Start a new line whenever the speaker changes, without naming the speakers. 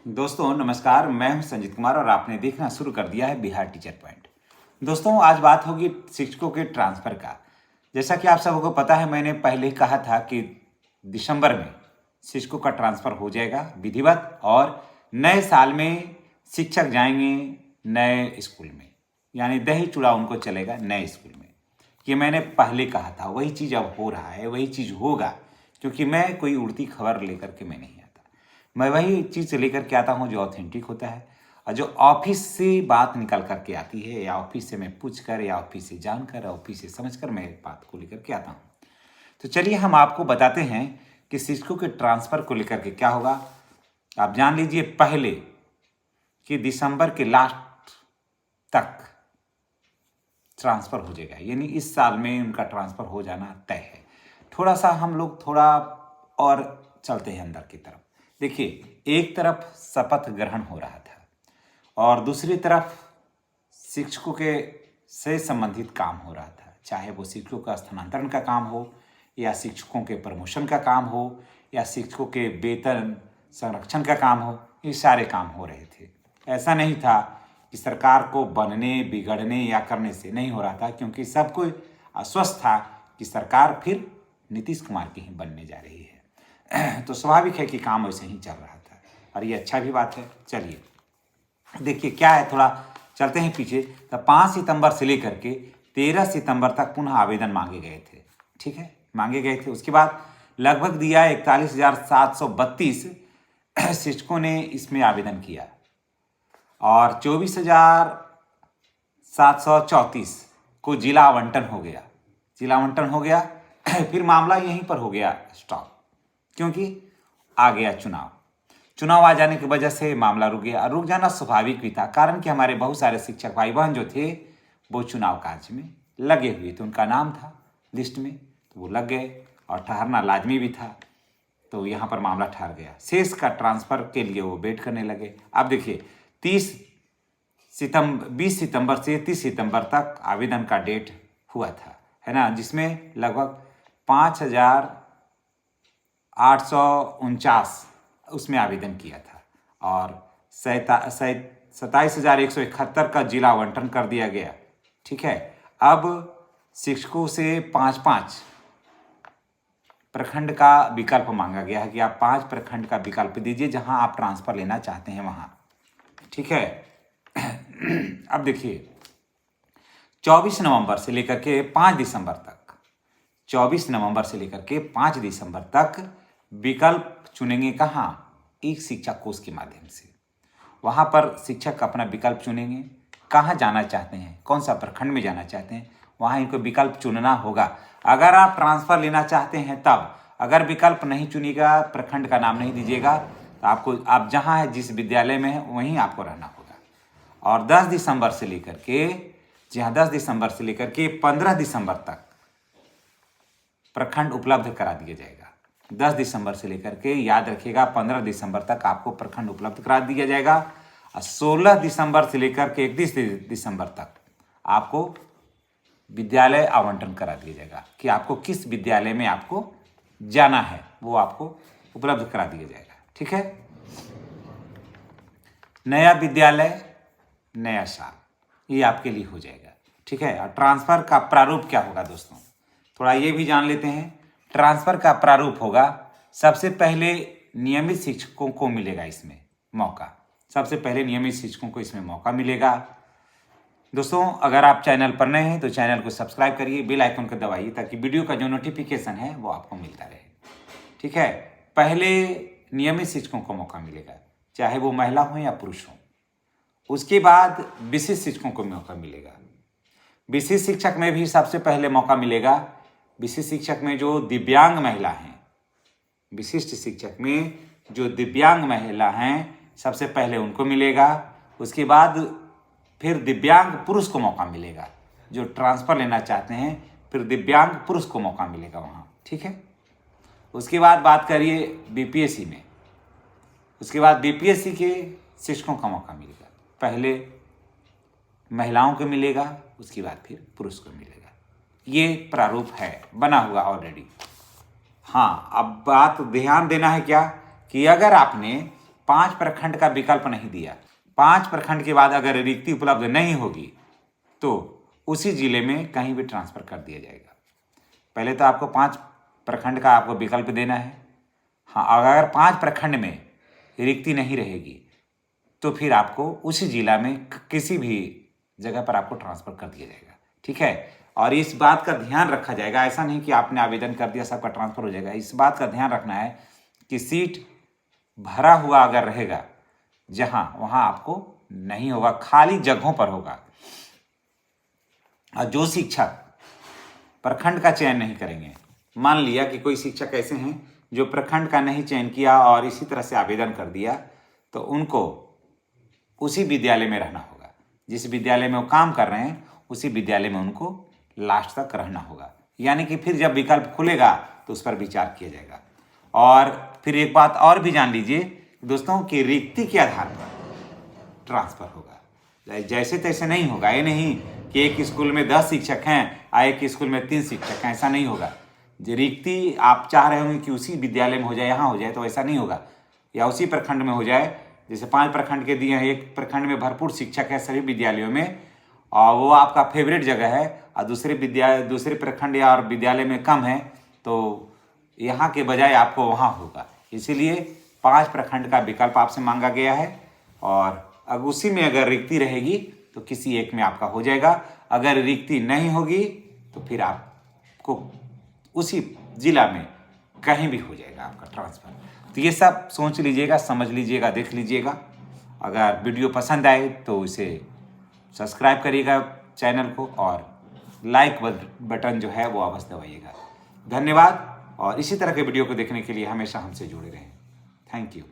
दोस्तों नमस्कार, मैं हूं संजीत कुमार और आपने देखना शुरू कर दिया है बिहार टीचर पॉइंट। दोस्तों आज बात होगी शिक्षकों के ट्रांसफ़र का। जैसा कि आप सबको पता है, मैंने पहले ही कहा था कि दिसंबर में शिक्षकों का ट्रांसफ़र हो जाएगा विधिवत, और नए साल में शिक्षक जाएंगे नए स्कूल में, यानी दही चूड़ा उनको चलेगा नए स्कूल में। ये मैंने पहले कहा था, वही चीज़ अब हो रहा है, वही चीज़ होगा, क्योंकि मैं कोई उड़ती खबर लेकर के मैं नहीं आता। मैं वही चीज़ लेकर के आता हूँ जो ऑथेंटिक होता है, और जो ऑफिस से बात निकल करके आती है, या ऑफिस से मैं पूछ कर, या ऑफिस से जानकर, ऑफिस से समझ कर मैं बात को लेकर के आता हूँ। तो चलिए हम आपको बताते हैं कि शिक्षकों के ट्रांसफ़र को लेकर के क्या होगा। आप जान लीजिए पहले कि दिसंबर के लास्ट तक ट्रांसफ़र हो जाएगा, यानी इस साल में उनका ट्रांसफ़र हो जाना तय है। थोड़ा सा हम लोग थोड़ा और चलते हैं अंदर की तरफ। देखिए, एक तरफ शपथ ग्रहण हो रहा था और दूसरी तरफ शिक्षकों के से संबंधित काम हो रहा था, चाहे वो शिक्षकों का स्थानांतरण का काम हो, या शिक्षकों के प्रमोशन का काम हो, या शिक्षकों के वेतन संरक्षण का काम हो। ये सारे काम हो रहे थे। ऐसा नहीं था कि सरकार को बनने, बिगड़ने या करने से नहीं हो रहा था, क्योंकि सबको आश्वस्त था कि सरकार फिर नीतीश कुमार की ही बनने जा रही है। तो स्वाभाविक है कि काम वैसे ही चल रहा था, और ये अच्छा भी बात है। चलिए देखिए क्या है, थोड़ा चलते हैं पीछे। तो 5 सितंबर से लेकर के 13 सितंबर तक पुनः आवेदन मांगे गए थे। ठीक है, मांगे गए थे। उसके बाद लगभग दिया 41,732 शिक्षकों ने इसमें आवेदन किया, और 24,734 को जिला आवंटन हो गया। जिला आवंटन हो गया फिर मामला यहीं पर हो गया स्टॉप, क्योंकि आ गया चुनाव आ जाने की वजह से मामला रुक गया। रुक जाना स्वाभाविक भी था, कारण कि हमारे बहुत सारे शिक्षक भाई बहन जो थे वो चुनाव कार्य में लगे हुए थे, उनका नाम था लिस्ट में, तो वो लग गए, और ठहरना लाजमी भी था। तो यहाँ पर मामला ठहर गया। शेष का ट्रांसफ़र के लिए वो वेट करने लगे। अब देखिए 20 सितंबर से 30 सितंबर तक आवेदन का डेट हुआ था, है ना, जिसमें लगभग 5,849 उसमें आवेदन किया था, और 27,171 का जिला आवंटन कर दिया गया। ठीक है, अब शिक्षकों से 5-5 प्रखंड का विकल्प मांगा गया है कि आप 5 प्रखंड का विकल्प दीजिए जहां आप ट्रांसफ़र लेना चाहते हैं वहां। ठीक है। अब देखिए 24 नवंबर से लेकर के 5 दिसंबर तक, 24 नवंबर से लेकर के 5 दिसंबर तक विकल्प चुनेंगे कहाँ? एक शिक्षा कोष के माध्यम से। वहाँ पर शिक्षक अपना विकल्प चुनेंगे, कहाँ जाना चाहते हैं, कौन सा प्रखंड में जाना चाहते हैं, वहाँ इनको विकल्प चुनना होगा। अगर आप ट्रांसफ़र लेना चाहते हैं तब, अगर विकल्प नहीं चुनिएगा, प्रखंड का नाम नहीं दीजिएगा, तो आप जहाँ है, जिस विद्यालय में है, वहीं आपको रहना होगा। और 10 दिसंबर से लेकर के 15 दिसंबर तक प्रखंड उपलब्ध करा दिया जाएगा। 10 दिसंबर से लेकर के, याद रखिएगा, 15 दिसंबर तक आपको प्रखंड उपलब्ध करा दिया जाएगा, और 16 दिसंबर से लेकर के 31 दिसंबर तक आपको विद्यालय आवंटन करा दिया जाएगा कि आपको किस विद्यालय में आपको जाना है, वो आपको उपलब्ध करा दिया जाएगा। ठीक है, नया विद्यालय नया साल, ये आपके लिए हो जाएगा। ठीक है, और ट्रांसफ़र का प्रारूप क्या होगा दोस्तों, थोड़ा ये भी जान लेते हैं। ट्रांसफ़र का प्रारूप होगा, सबसे पहले नियमित शिक्षकों को मिलेगा इसमें मौका। सबसे पहले नियमित शिक्षकों को इसमें मौका मिलेगा। दोस्तों अगर आप चैनल पर नए हैं तो चैनल को सब्सक्राइब करिए, बेल आइकन को दबाइए, ताकि वीडियो का जो नोटिफिकेशन है वो आपको मिलता रहे। ठीक है, पहले नियमित शिक्षकों को मौका मिलेगा, चाहे वो महिला हो या पुरुष हो। उसके बाद विशिष्ट शिक्षकों को मौका मिलेगा। विशिष्ट शिक्षक में भी सबसे पहले मौका मिलेगा, विशिष्ट शिक्षक में जो दिव्यांग महिला हैं, विशिष्ट शिक्षक में जो दिव्यांग महिला हैं, सबसे पहले उनको मिलेगा। उसके बाद फिर दिव्यांग पुरुष को मौका मिलेगा, जो ट्रांसफ़र लेना चाहते हैं, फिर दिव्यांग पुरुष को मौका मिलेगा वहाँ। ठीक है, उसके बाद बात करिए बीपीएससी में। उसके बाद बीपीएससी के शिक्षकों का मौका मिलेगा, पहले महिलाओं को मिलेगा, उसके बाद फिर पुरुष को मिलेगा। ये प्रारूप है, बना हुआ ऑलरेडी। हाँ, अब बात ध्यान देना है क्या, कि अगर आपने 5 प्रखंड का विकल्प नहीं दिया। 5 प्रखंड के बाद अगर रिक्ति उपलब्ध नहीं होगी तो उसी जिले में कहीं भी ट्रांसफर कर दिया जाएगा। पहले तो आपको 5 प्रखंड का आपको विकल्प देना है। हाँ, अगर 5 प्रखंड में रिक्ति नहीं रहेगी तो फिर आपको उसी जिला में किसी भी जगह पर आपको ट्रांसफर कर दिया जाएगा। ठीक है, और इस बात का ध्यान रखा जाएगा, ऐसा नहीं कि आपने आवेदन कर दिया सबका ट्रांसफर हो जाएगा। इस बात का ध्यान रखना है कि सीट भरा हुआ अगर रहेगा जहां, वहां आपको नहीं होगा, खाली जगहों पर होगा। और जो शिक्षक प्रखंड का चयन नहीं करेंगे, मान लिया कि कोई शिक्षक ऐसे हैं जो प्रखंड का नहीं चयन किया और इसी तरह से आवेदन कर दिया, तो उनको उसी विद्यालय में रहना होगा। जिस विद्यालय में वो काम कर रहे हैं उसी विद्यालय में उनको लास्ट तक रहना होगा। यानी कि फिर जब विकल्प खुलेगा तो उस पर विचार किया जाएगा। और फिर एक बात और भी जान लीजिए दोस्तों कि रिक्ति के आधार पर ट्रांसफर होगा, जैसे तैसे नहीं होगा। ये नहीं कि एक स्कूल में 10 शिक्षक हैं और एक स्कूल में 3 शिक्षक हैं, ऐसा नहीं होगा। जो रिक्ति आप चाह रहे होंगे कि उसी विद्यालय में हो जाए, यहाँ हो जाए, तो ऐसा नहीं होगा। या उसी प्रखंड में हो जाए, जैसे 5 प्रखंड के दिए हैं, एक प्रखंड में भरपूर शिक्षक है सभी विद्यालयों में और वो आपका फेवरेट जगह है, और दूसरे प्रखंड या और विद्यालय में कम है, तो यहाँ के बजाय आपको वहाँ होगा। इसीलिए 5 प्रखंड का विकल्प आपसे मांगा गया है और अब उसी में अगर रिक्ति रहेगी तो किसी एक में आपका हो जाएगा। अगर रिक्ति नहीं होगी तो फिर आपको उसी जिला में कहीं भी हो जाएगा आपका ट्रांसफर। तो ये सब सोच लीजिएगा, समझ लीजिएगा, देख लीजिएगा। अगर वीडियो पसंद आए तो इसे सब्सक्राइब करिएगा चैनल को और लाइक बटन जो है वो अवश्य दबाइएगा। धन्यवाद, और इसी तरह के वीडियो को देखने के लिए हमेशा हमसे जुड़े रहें। Thank you.